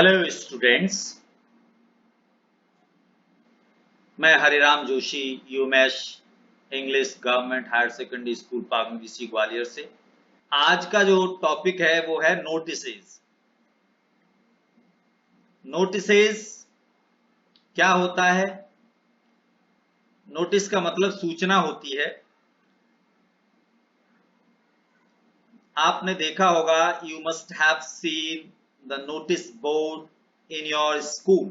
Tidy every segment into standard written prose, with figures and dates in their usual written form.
Hello students, मैं हरिराम जोशी यूमेश English government higher secondary school पागंदी ग्वालियर से। आज का जो टॉपिक है वो है नोटिसेस। नोटिसेस क्या होता है? नोटिस का मतलब सूचना होती है। आपने देखा होगा, you must have seen the notice board in your school.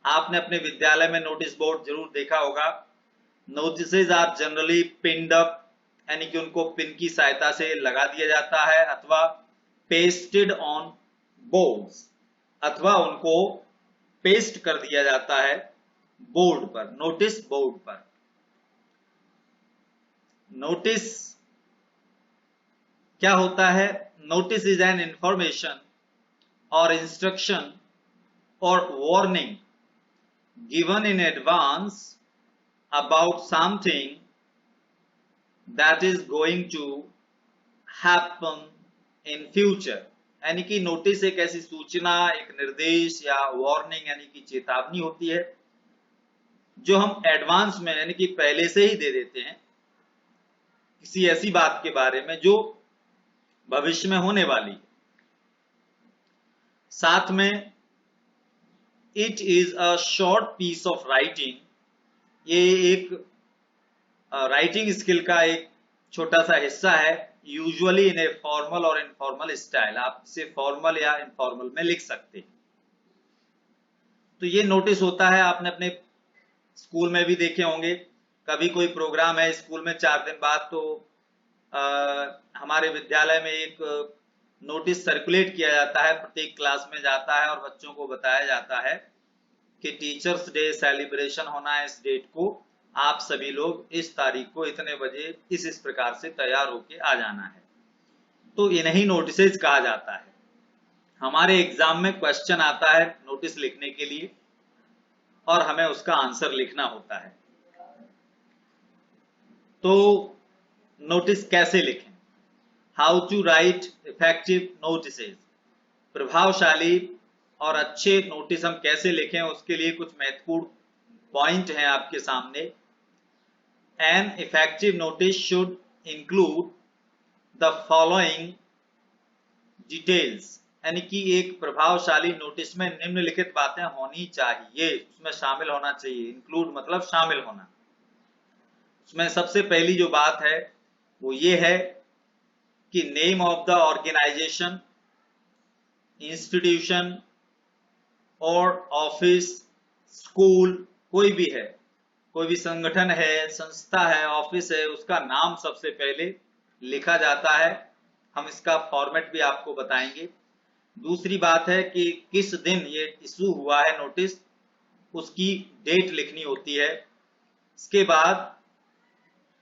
आपने अपने विद्यालय में नोटिस बोर्ड जरूर देखा होगा। Notices are generally pinned up, यानी कि उनको पिन की सहायता से लगा दिया जाता है, अथवा पेस्टेड ऑन बोर्ड्स, अथवा उनको पेस्ट कर दिया जाता है बोर्ड पर, नोटिस बोर्ड पर। नोटिस क्या होता है? नोटिस इज एन इंफॉर्मेशन और इंस्ट्रक्शन और warning given in advance about something that is going to happen in future। यानी कि नोटिस एक ऐसी सूचना, एक निर्देश या वार्निंग यानी कि चेतावनी होती है जो हम एडवांस में यानी कि पहले से ही दे देते हैं किसी ऐसी बात के बारे में जो भविष्य में होने वाली है। साथ में it is a short piece of writing, ये एक राइटिंग स्किल का एक छोटा सा हिस्सा है, यूजुअली इन ए फॉर्मल और इनफॉर्मल स्टाइल। आप इसे फॉर्मल या इनफॉर्मल में लिख सकते हैं। तो ये नोटिस होता है, आपने अपने स्कूल में भी देखे होंगे। कभी कोई प्रोग्राम है स्कूल में 4 दिन बाद, तो हमारे विद्यालय में एक नोटिस सर्कुलेट किया जाता है, प्रत्येक क्लास में जाता है और बच्चों को बताया जाता है कि टीचर्स डे सेलिब्रेशन होना है इस डेट को, आप सभी लोग इस तारीख को इतने बजे इस प्रकार से तैयार होके आ जाना है। तो इन्हीं नोटिसेज कहा जाता है। हमारे एग्जाम में क्वेश्चन आता है नोटिस लिखने के लिए और हमें उसका आंसर लिखना होता है। तो नोटिस कैसे लिखें? How to write effective notices. प्रभावशाली और अच्छे नोटिस हम कैसे लिखें, उसके लिए कुछ महत्वपूर्ण पॉइंट हैं आपके सामने। An effective notice should include the following details, यानी कि एक प्रभावशाली नोटिस में निम्नलिखित बातें होनी चाहिए, उसमें शामिल होना चाहिए। इंक्लूड मतलब शामिल होना। उसमें सबसे पहली जो बात है वो ये है कि name of the organisation, institution और ऑफिस, स्कूल, कोई भी है, कोई भी संगठन है, संस्था है, ऑफिस है, उसका नाम सबसे पहले लिखा जाता है। हम इसका फॉर्मेट भी आपको बताएंगे। दूसरी बात है कि किस दिन ये इशू हुआ है नोटिस, उसकी डेट लिखनी होती है। इसके बाद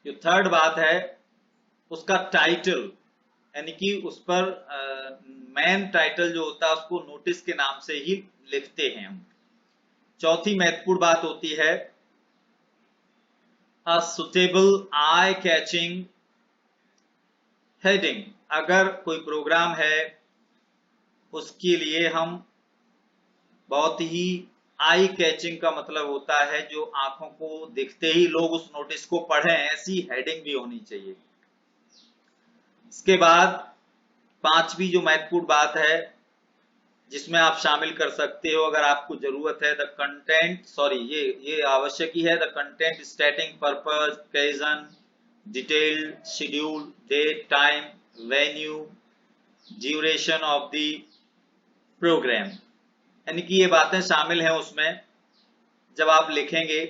जो थर्ड बात है उसका टाइटल, यानी कि उस पर मेन टाइटल जो होता है उसको नोटिस के नाम से ही लिखते हैं हम। चौथी महत्वपूर्ण बात होती है a suitable eye catching heading. अगर कोई प्रोग्राम है उसके लिए हम बहुत ही आई कैचिंग का मतलब होता है जो आंखों को दिखते ही लोग उस नोटिस को पढ़ें, ऐसी हेडिंग भी होनी चाहिए। इसके बाद पांचवी जो महत्वपूर्ण बात है जिसमें आप शामिल कर सकते हो अगर आपको जरूरत है, द कंटेंट, सॉरी ये आवश्यक ही है, the content stating purpose, occasion, detail, schedule, date, time, venue, duration of the programme. यानी कि ये बातें शामिल हैं उसमें। जब आप लिखेंगे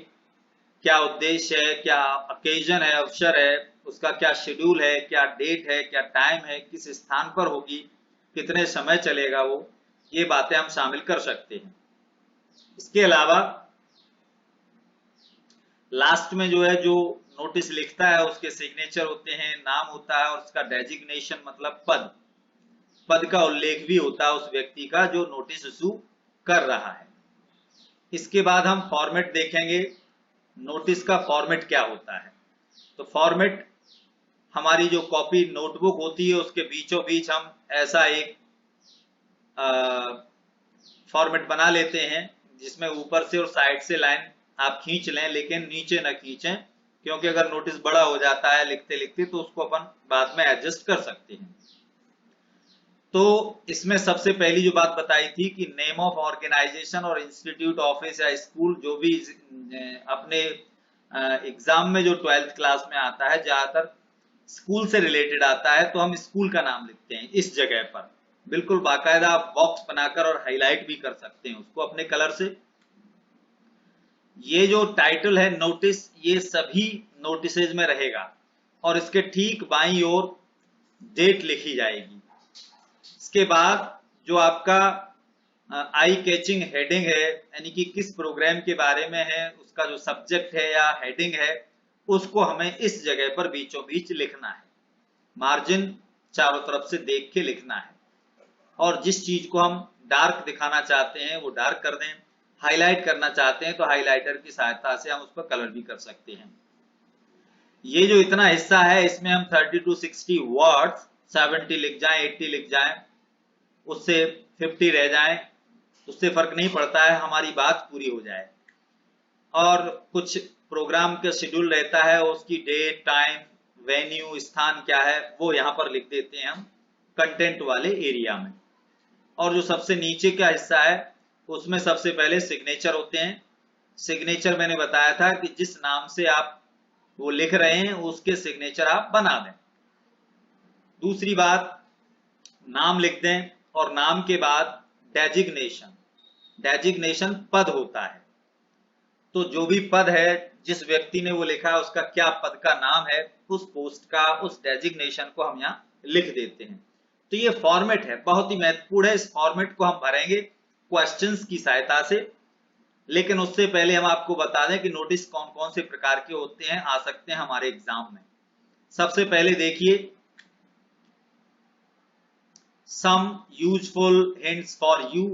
क्या उद्देश्य है, क्या ओकेजन है, अवसर है, उसका क्या शेड्यूल है, क्या डेट है, क्या टाइम है, किस स्थान पर होगी, कितने समय चलेगा वो, ये बातें हम शामिल कर सकते हैं। इसके अलावा लास्ट में जो है, जो नोटिस लिखता है उसके सिग्नेचर होते हैं, नाम होता है और उसका डेजिग्नेशन मतलब पद, पद का उल्लेख भी होता है उस व्यक्ति का जो नोटिस इशू कर रहा है। इसके बाद हम फॉर्मेट देखेंगे, नोटिस का फॉर्मेट क्या होता है। तो फॉर्मेट हमारी जो कॉपी नोटबुक होती है उसके बीचों बीच हम ऐसा एक फॉर्मेट बना लेते हैं जिसमें ऊपर से और साइड से लाइन आप खींच लें, लेकिन नीचे न खींचें, क्योंकि अगर नोटिस बड़ा हो जाता है लिखते लिखते तो उसको अपन बाद में एडजस्ट कर सकते हैं। तो इसमें सबसे पहली जो बात बताई थी कि नेम ऑफ ऑर्गेनाइजेशन और इंस्टीट्यूट, ऑफिस या स्कूल जो भी अपने एग्जाम में जो 12th क्लास में आता है, ज्यादातर स्कूल से रिलेटेड आता है, तो हम स्कूल का नाम लिखते हैं इस जगह पर। बिल्कुल बाकायदा आप बॉक्स बनाकर और हाईलाइट भी कर सकते हैं उसको अपने कलर से। ये जो टाइटल है नोटिस, ये सभी नोटिसेज में रहेगा और इसके ठीक बाईं ओर डेट लिखी जाएगी। इसके बाद जो आपका आई कैचिंग हेडिंग है, यानी कि किस प्रोग्राम के बारे में है, उसका जो सब्जेक्ट है या हेडिंग है, उसको हमें इस जगह पर बीचों बीच लिखना है। मार्जिन चारों तरफ से देख के लिखना है और जिस चीज को हम डार्क दिखाना चाहते हैं वो डार्क कर दें, हाईलाइट करना चाहते हैं तो हाईलाइटर की सहायता से हम उस पर कलर भी कर सकते हैं। ये जो इतना हिस्सा है इसमें हम 30 to 60 वर्ड्स, 70 लिख जाएं, 80 लिख जाएं, उससे 50 रह जाएं, उससे फर्क नहीं पड़ता है, हमारी बात पूरी हो जाए। और कुछ प्रोग्राम का शेड्यूल रहता है, उसकी डेट, टाइम, वेन्यू, स्थान क्या है वो यहाँ पर लिख देते हैं हम कंटेंट वाले एरिया में। और जो सबसे नीचे का हिस्सा है उसमें सबसे पहले सिग्नेचर होते हैं। सिग्नेचर मैंने बताया था कि जिस नाम से आप वो लिख रहे हैं उसके सिग्नेचर आप बना दें। दूसरी बात, नाम लिख दें और नाम के बाद डेजिग्नेशन। डेजिग्नेशन पद होता है, तो जो भी पद है, जिस व्यक्ति ने वो लिखा है उसका क्या पद का नाम है, उस पोस्ट का, उस डेजिग्नेशन को हम यहाँ लिख देते हैं। तो ये फॉर्मेट है, बहुत ही महत्वपूर्ण है। इस फॉर्मेट को हम भरेंगे क्वेश्चंस की सहायता से, लेकिन उससे पहले हम आपको बता दें कि नोटिस कौन कौन से प्रकार के होते हैं, आ सकते हैं हमारे एग्जाम में। सबसे पहले देखिए, some useful hints for you.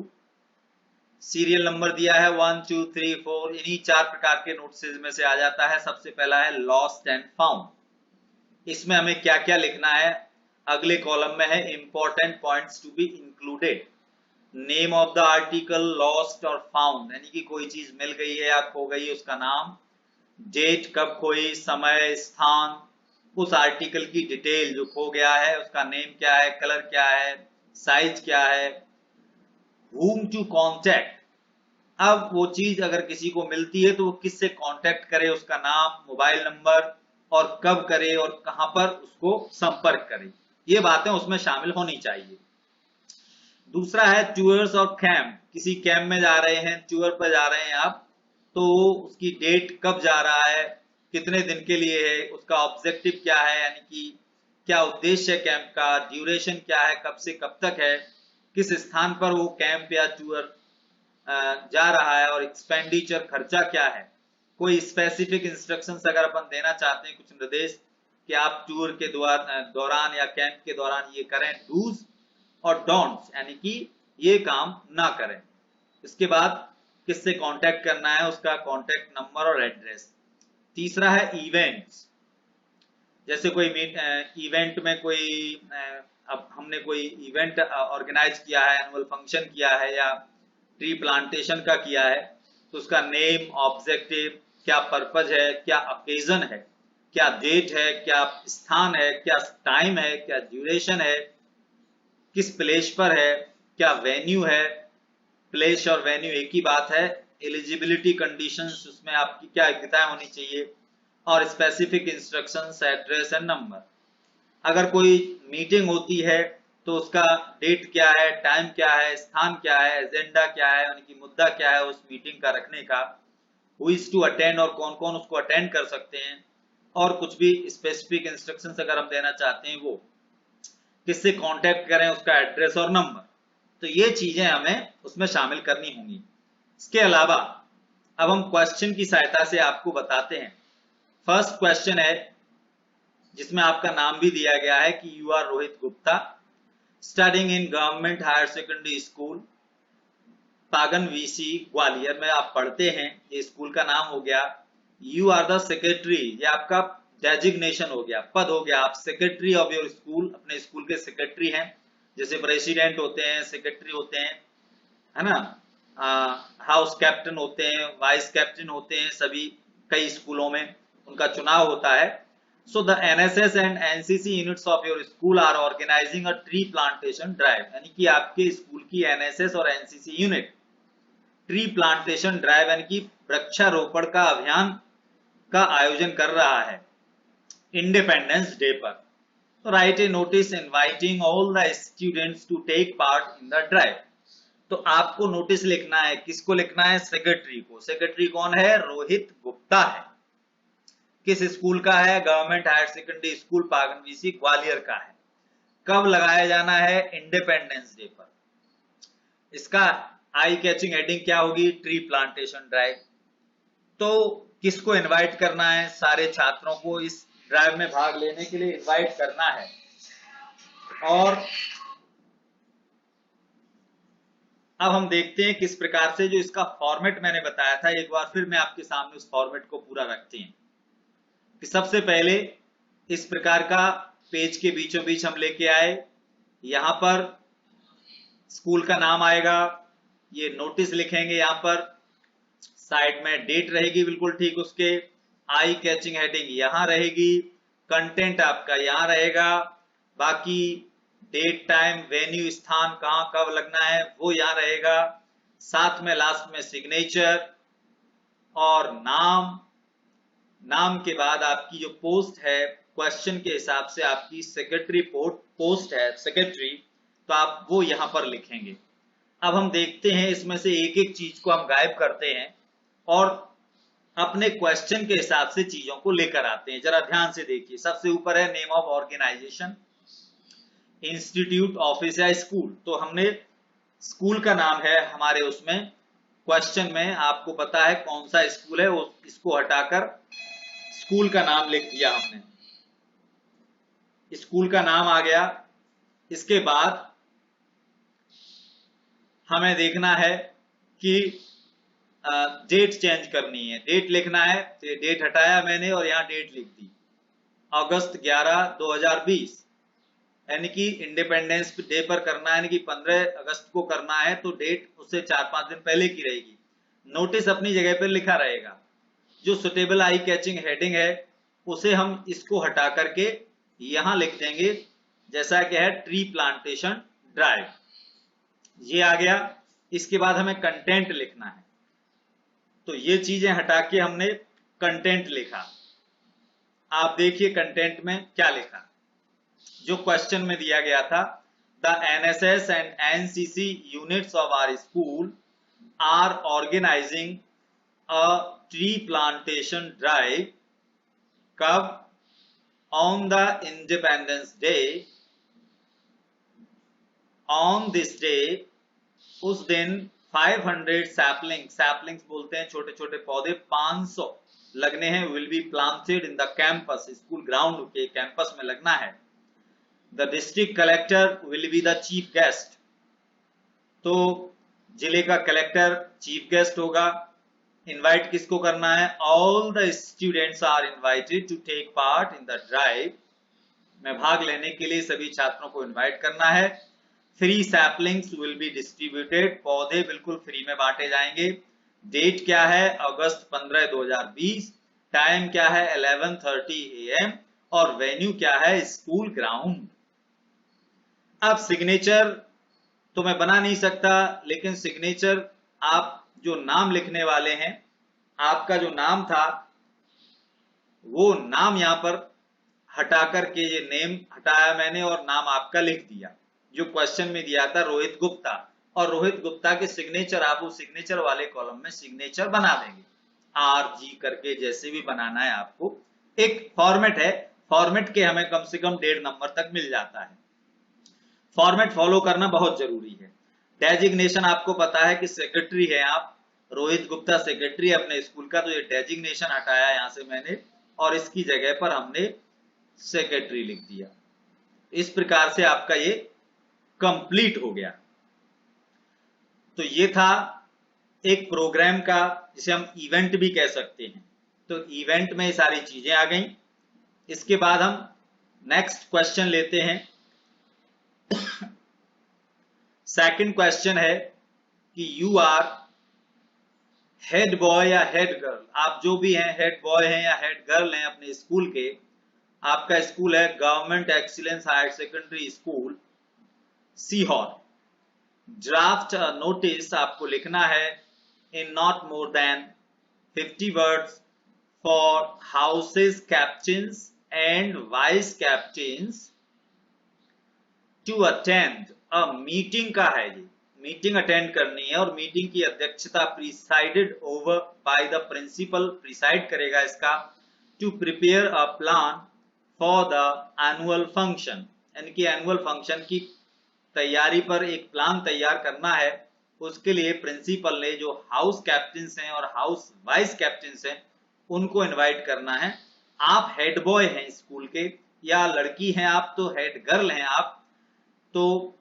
Serial number दिया है 1 2 3 4, इन्हीं 4 प्रकार के नोटिस में से आ जाता है। सबसे पहला है लॉस्ट एंड फाउंड। इसमें हमें क्या क्या लिखना है, अगले कॉलम में है important points to be included. Name of the article lost और फाउंड, यानी कि कोई चीज मिल गई है या खो गई है उसका नाम, डेट कब खोई, समय, स्थान, उस आर्टिकल की डिटेल जो खो गया है उसका नेम क्या है, कलर क्या है, साइज क्या है, whom to contact। अब वो चीज अगर किसी को मिलती है तो वो किससे कांटेक्ट करे, उसका नाम, मोबाइल नंबर, और कब करे और कहां पर उसको संपर्क करे, ये बातें उसमें शामिल होनी चाहिए। दूसरा है टूर्स और कैंप। किसी कैंप में जा रहे हैं, टूर पर जा रहे हैं आप, तो उसकी डेट कब जा रहा है, कितने दिन के लिए है, उसका ऑब्जेक्टिव क्या है, यानी कि क्या उद्देश्य है कैंप का, ड्यूरेशन क्या है, कब से कब तक है, किस स्थान पर वो कैंप या टूर जा रहा है, और एक्सपेंडिचर खर्चा क्या है। कोई स्पेसिफिक इंस्ट्रक्शंस अगर अपन देना चाहते हैं, कुछ निर्देश कि आप टूर के दौरान या कैंप के दौरान ये करें, डूज और डोंट्स, यानी कि ये काम ना करें। इसके बाद किससे कांटेक्ट करना है, उसका कांटेक्ट नंबर और एड्रेस। तीसरा है इवेंट्स। जैसे कोई इवेंट में कोई अब हमने कोई इवेंट ऑर्गेनाइज किया है, एनुअल फंक्शन किया है या ट्री प्लांटेशन का किया है, तो उसका नेम, ऑब्जेक्टिव, क्या पर्पज है, क्या ओकेजन है, क्या डेट है, क्या स्थान है, क्या टाइम है, क्या ड्यूरेशन है, किस प्लेस पर है, क्या वेन्यू है। प्लेस और वेन्यू एक ही बात है। एलिजिबिलिटी कंडीशंस, उसमें आपकी क्या योग्यताएं होनी चाहिए, और specific instructions, address and number. अगर कोई मीटिंग होती है तो उसका डेट क्या है, टाइम क्या है, स्थान क्या है, एजेंडा क्या है, यानी कि मुद्दा क्या है उस मीटिंग का रखने का, हु इज टू अटेंड और कौन कौन उसको अटेंड कर सकते हैं, और कुछ भी स्पेसिफिक इंस्ट्रक्शंस अगर हम देना चाहते हैं वो किससे कांटेक्ट करें, उसका एड्रेस और नंबर। तो ये चीजें हमें उसमें शामिल करनी होंगी। इसके अलावा अब हम क्वेश्चन की सहायता से आपको बताते हैं। फर्स्ट क्वेश्चन है जिसमें आपका नाम भी दिया गया है कि you are Rohit Gupta, studying in government higher secondary school Paganvisi Gwalior में आप पढ़ते हैं। ये स्कूल का नाम हो गया। यू आर द सेक्रेटरी, ये आपका डेजिग्नेशन हो गया, पद हो गया। आप सेक्रेटरी ऑफ योर स्कूल, अपने स्कूल के सेक्रेटरी हैं। जैसे प्रेसिडेंट होते हैं, सेक्रेटरी होते हैं, है ना। हाउस कैप्टन होते हैं, वाइस कैप्टन होते हैं, सभी कई स्कूलों में उनका चुनाव होता है। So the NSS and NCC units of your school are organising a tree plantation drive, यानी कि आपके स्कूल की एनएसएस और NCC unit tree plantation drive यानी कि वृक्षारोपण का अभियान का आयोजन कर रहा है इंडिपेंडेंस डे पर। तो write a notice inviting all the students to take part in the drive. तो आपको नोटिस लिखना है, किसको लिखना है? सेक्रेटरी को। सेक्रेटरी कौन है? रोहित गुप्ता है। किस स्कूल का है? Government higher secondary school Paganvisi Gwalior का है। कब लगाया जाना है? इंडिपेंडेंस डे पर। इसका आई कैचिंग हेडिंग क्या होगी? Tree plantation drive. तो किसको इनवाइट करना है? सारे छात्रों को इस ड्राइव में भाग लेने के लिए इनवाइट करना है। और अब हम देखते हैं किस प्रकार से, जो इसका फॉर्मेट मैंने बताया था, एक बार फिर मैं आपके सामने उस फॉर्मेट को पूरा रखते हैं। कि सबसे पहले इस प्रकार का पेज के बीचों बीच हम लेके आए, यहां पर स्कूल का नाम आएगा, ये नोटिस लिखेंगे, यहां पर साइड में डेट रहेगी बिल्कुल ठीक उसके, आई कैचिंग हेडिंग यहां रहेगी, कंटेंट आपका यहां रहेगा, बाकी डेट टाइम वेन्यू स्थान कहां कब लगना है वो यहां रहेगा, साथ में लास्ट में सिग्नेचर और नाम। नाम के बाद आपकी जो पोस्ट है, क्वेश्चन के हिसाब से आपकी सेक्रेटरी पोस्ट है सेक्रेटरी, तो आप वो यहां पर लिखेंगे। अब हम देखते हैं इसमें से एक एक चीज को हम गायब करते हैं और अपने क्वेश्चन के हिसाब से चीजों को लेकर आते हैं। जरा ध्यान से देखिए, सबसे ऊपर है name of organisation, institute, office या स्कूल। तो हमने स्कूल का नाम है हमारे उसमें क्वेश्चन में, आपको पता है कौन सा स्कूल है, इसको हटाकर स्कूल का नाम लिख दिया हमने, स्कूल का नाम आ गया। इसके बाद हमें देखना है कि डेट चेंज करनी है, डेट लिखना है, तो डेट हटाया मैंने और यहां डेट लिख दी, अगस्त 11 2020, यानी कि इंडिपेंडेंस डे पर करना है, यानी कि 15 अगस्त को करना है, तो डेट उससे 4-5 दिन पहले की रहेगी। नोटिस अपनी जगह पर लिखा रहेगा। जो सुटेबल आई कैचिंग हेडिंग है उसे हम इसको हटा करके यहां लिख देंगे, जैसा कि है ट्री प्लांटेशन ड्राइव, ये आ गया। इसके बाद हमें कंटेंट लिखना है, तो ये चीजें हटा के हमने कंटेंट लिखा। आप देखिए कंटेंट में क्या लिखा, जो क्वेश्चन में दिया गया था, the NSS and NCC units of our school are organising a tree plantation drive. कब? On the Independence Day, on this day, उस दिन 500 सैपलिंग्स बोलते हैं छोटे छोटे पौधे, 500 लगने हैं, will be planted in the campus, school ground के कैंपस में लगना है। The district collector will be the chief guest, तो जिले का कलेक्टर चीफ गेस्ट होगा। इनवाइट किसको करना है? All the students are invited to take part in the drive, में भाग लेने के लिए सभी छात्रों को इनवाइट करना है। Free saplings will be distributed, पौधे बिल्कुल फ्री में बांटे जाएंगे। डेट क्या है? अगस्त 15 2020। टाइम क्या है? 11:30 AM। और वेन्यू क्या है? School ground. अब सिग्नेचर तो मैं बना नहीं सकता, लेकिन सिग्नेचर आप जो नाम लिखने वाले हैं, आपका जो नाम था वो नाम यहां पर हटा करके, ये नेम हटाया मैंने और नाम आपका लिख दिया, जो क्वेश्चन में दिया था रोहित गुप्ता, और रोहित गुप्ता के सिग्नेचर आप उस सिग्नेचर वाले कॉलम में सिग्नेचर बना देंगे, RG करके, जैसे भी बनाना है आपको। एक फॉर्मेट है, फॉर्मेट के हमें कम से कम 1.5 नंबर तक मिल जाता है। फॉर्मेट फॉलो करना बहुत जरूरी है। डेजिग्नेशन आपको पता है कि सेक्रेटरी है आप, रोहित गुप्ता सेक्रेटरी अपने स्कूल का, तो ये डेजिग्नेशन हटाया यहां से मैंने और इसकी जगह पर हमने सेक्रेटरी लिख दिया। इस प्रकार से आपका ये कंप्लीट हो गया। तो ये था एक प्रोग्राम का, जिसे हम इवेंट भी कह सकते हैं। तो इवेंट में ये सारी चीजें आ गई। इसके बाद हम नेक्स्ट क्वेश्चन लेते हैं। सेकंड क्वेश्चन है कि यू आर हेड बॉय या हेड गर्ल, आप जो भी हैं, हेड बॉय हैं या हेड गर्ल हैं अपने स्कूल के, आपका स्कूल है government excellence higher secondary school Sehore, draft notice आपको लिखना है in not more than 50 words for houses captains and vice captains to attend a meeting का है। ये मीटिंग अटेंड करनी है और मीटिंग की अध्यक्षता presided over by the principal, preside करेगा इसका, to prepare a plan for the annual function, यानी कि एनुअल फंक्शन की तैयारी पर एक प्लान तैयार करना है। उसके लिए प्रिंसिपल ने जो हाउस कैप्टन्स हैं और हाउस वाइस कैप्टन्स हैं उनको इनवाइट करना है। आप हेड बॉय हैं स्कूल के या लड़की हैं आप तो हेड गर्ल हैं आप, तो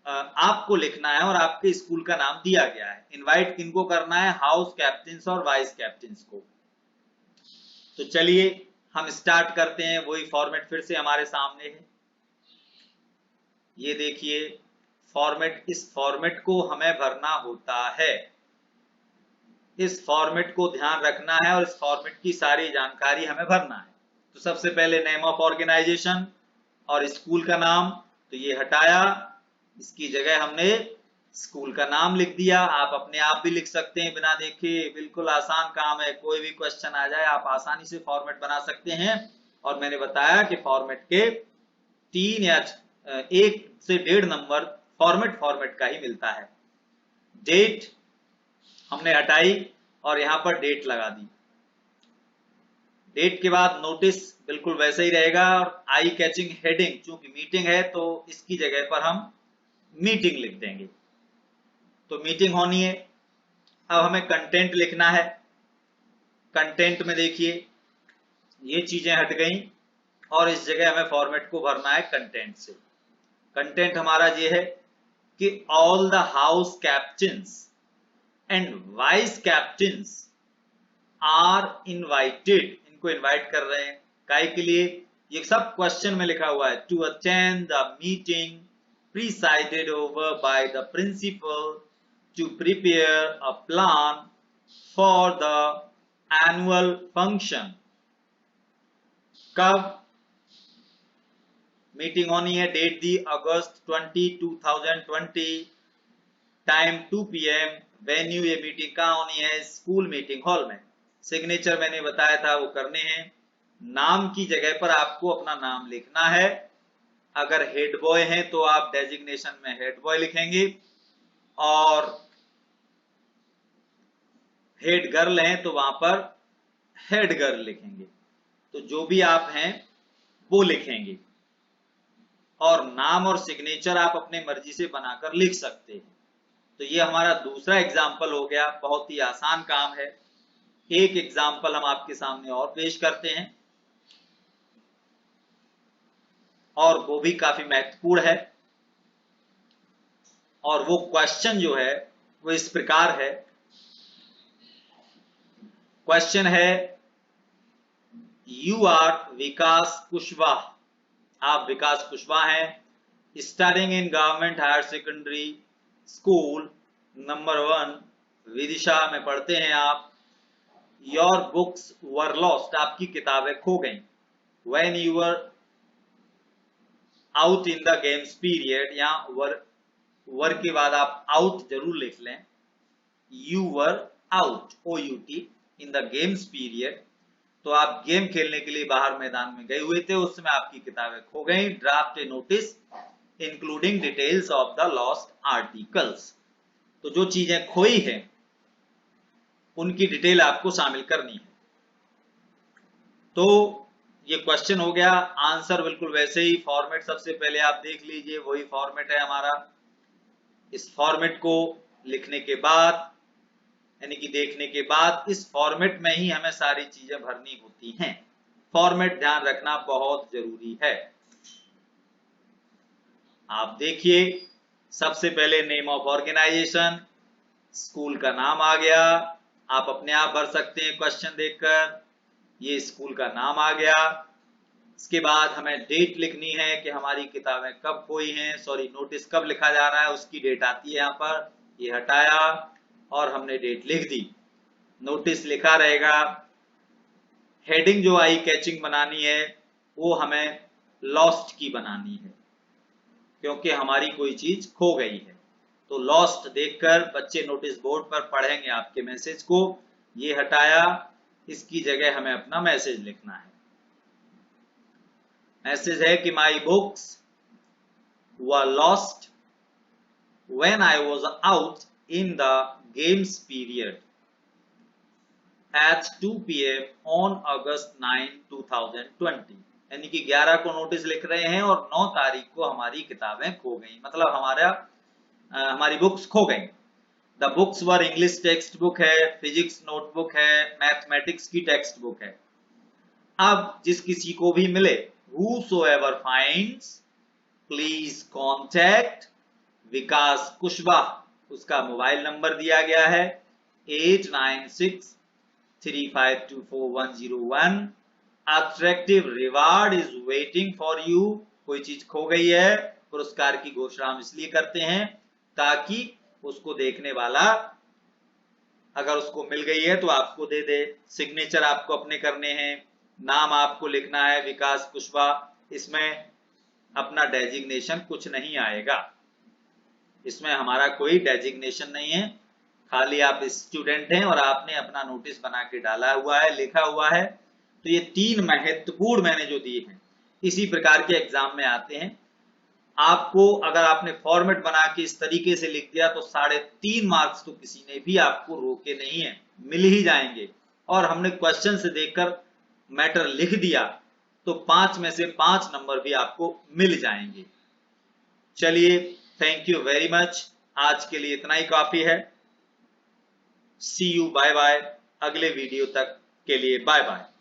आपको लिखना है और आपके स्कूल का नाम दिया गया है। इनवाइट किनको करना है? हाउस कैप्टन्स और वाइस कैप्टन्स को। तो चलिए हम स्टार्ट करते हैं। वही फॉर्मेट फिर से हमारे सामने है, ये देखिए फॉर्मेट। इस फॉर्मेट को हमें भरना होता है, इस फॉर्मेट को ध्यान रखना है और इस फॉर्मेट की सारी जानकारी हमें भरना है। तो सबसे पहले नेम ऑफ ऑर्गेनाइजेशन और स्कूल का नाम, तो ये हटाया, इसकी जगह हमने स्कूल का नाम लिख दिया। आप अपने आप भी लिख सकते हैं बिना देखे, बिल्कुल आसान काम है। कोई भी क्वेश्चन आ जाए आप आसानी से फॉर्मेट बना सकते हैं। और मैंने बताया कि फॉर्मेट के 3 या 1 से 1.5 नंबर फॉर्मेट का ही मिलता है। डेट हमने हटाई और यहां पर डेट लगा दी। डेट के बाद नोटिस बिल्कुल वैसे ही रहेगा और आई कैचिंग हेडिंग, चूंकि मीटिंग है तो इसकी जगह पर हम मीटिंग लिख देंगे। तो मीटिंग होनी है। अब हमें कंटेंट लिखना है। कंटेंट में देखिए ये चीजें हट गई और इस जगह हमें फॉर्मेट को भरना है कंटेंट से। कंटेंट हमारा ये है कि all the house captains and vice captains are invited, इनको इनवाइट कर रहे हैं काय के लिए? ये सब क्वेश्चन में लिखा हुआ है। To attend the meeting presided over by the principal to prepare a plan for the annual function. कब मीटिंग होनी है? डेट दी अगस्त 20, 2020, टाइम 2 PM। वेन्यू, ये मीटिंग कहाँ होनी है? स्कूल मीटिंग हॉल में। सिग्नेचर मैंने बताया था वो करने हैं। नाम की जगह पर आपको अपना नाम लिखना है। अगर हेड बॉय हैं तो आप डेजिग्नेशन में हेड बॉय लिखेंगे और हेड गर्ल हैं तो वहां पर हेड गर्ल लिखेंगे। तो जो भी आप हैं वो लिखेंगे और नाम और सिग्नेचर आप अपने मर्जी से बनाकर लिख सकते हैं। तो ये हमारा दूसरा एग्जाम्पल हो गया। बहुत ही आसान काम है। एक एग्जाम्पल हम आपके सामने और पेश करते हैं और वो भी काफी महत्वपूर्ण है। और वो क्वेश्चन जो है वो इस प्रकार है। क्वेश्चन है, यू आर विकास कुशवाहा, आप विकास कुशवाहा हैं, studying in government higher secondary school number 1 Vidisha में पढ़ते हैं आप। योर बुक्स वर लॉस्ट, आपकी किताबें खो गईं। When you were out in the games period, यहाँ वर के बाद आप आउट जरूर लिख लें। You were out, OUT, in the games period, तो आप गेम खेलने के लिए बाहर मैदान में गए हुए थे, उस समय आपकी किताबें खो गई। Draft A notice including details of the lost articles, तो जो चीजें खोई हैं उनकी डिटेल आपको शामिल करनी है। तो ये क्वेश्चन हो गया। आंसर बिल्कुल वैसे ही, फॉर्मेट सबसे पहले आप देख लीजिए, वही फॉर्मेट है हमारा। इस फॉर्मेट को लिखने के बाद, यानी कि देखने के बाद, इस फॉर्मेट में ही हमें सारी चीजें भरनी होती हैं। फॉर्मेट ध्यान रखना बहुत जरूरी है। आप देखिए, सबसे पहले नेम ऑफ ऑर्गेनाइजेशन, स्कूल का नाम आ गया। आप अपने आप भर सकते हैं क्वेश्चन देखकर। ये स्कूल का नाम आ गया। इसके बाद हमें डेट लिखनी है कि हमारी किताबें कब खोई हैं, सॉरी नोटिस कब लिखा जा रहा है उसकी डेट आती है यहाँ पर। ये हटाया और हमने डेट लिख दी। नोटिस लिखा रहेगा। हेडिंग जो आई कैचिंग बनानी है वो हमें लॉस्ट की बनानी है, क्योंकि हमारी कोई चीज खो गई है। तो लॉस्ट देखकर बच्चे नोटिस बोर्ड पर पढ़ेंगे आपके मैसेज को। ये हटाया, इसकी जगह हमें अपना मैसेज लिखना है। मैसेज है कि my books were lost when I was out in the games period at 2 PM on August 9, 2020। यानी कि 11 को नोटिस लिख रहे हैं और 9 तारीख को हमारी किताबें खो गई, मतलब हमारी बुक्स खो गई। The books were English text book है, फिजिक्स नोटबुक है, मैथमेटिक्स की टेक्स्ट बुक है। अब जिस किसी को भी मिले, whosoever finds प्लीज कॉन्टैक्ट विकास कुशवाहा, उसका मोबाइल नंबर दिया गया है 8963524101। Attractive reward is waiting for you. कोई चीज खो गई है, पुरस्कार की घोषणा हम इसलिए करते हैं ताकि उसको देखने वाला अगर उसको मिल गई है तो आपको दे दे। सिग्नेचर आपको अपने करने हैं, नाम आपको लिखना है विकास कुशवाहा। इसमें अपना डेजिग्नेशन कुछ नहीं आएगा, इसमें हमारा कोई डेजिग्नेशन नहीं है, खाली आप स्टूडेंट हैं और आपने अपना नोटिस बना के डाला हुआ है, लिखा हुआ है। तो ये 3 महत्वपूर्ण मैंने जो दिए हैं इसी प्रकार के एग्जाम में आते हैं। आपको अगर आपने फॉर्मेट बना के इस तरीके से लिख दिया तो 3.5 मार्क्स तो किसी ने भी आपको रोके नहीं है, मिल ही जाएंगे। और हमने क्वेश्चन से देखकर मैटर लिख दिया तो 5 में से 5 नंबर भी आपको मिल जाएंगे। चलिए, थैंक यू वेरी मच, आज के लिए इतना ही काफी है। सी यू, बाय बाय। अगले वीडियो तक के लिए बाय बाय।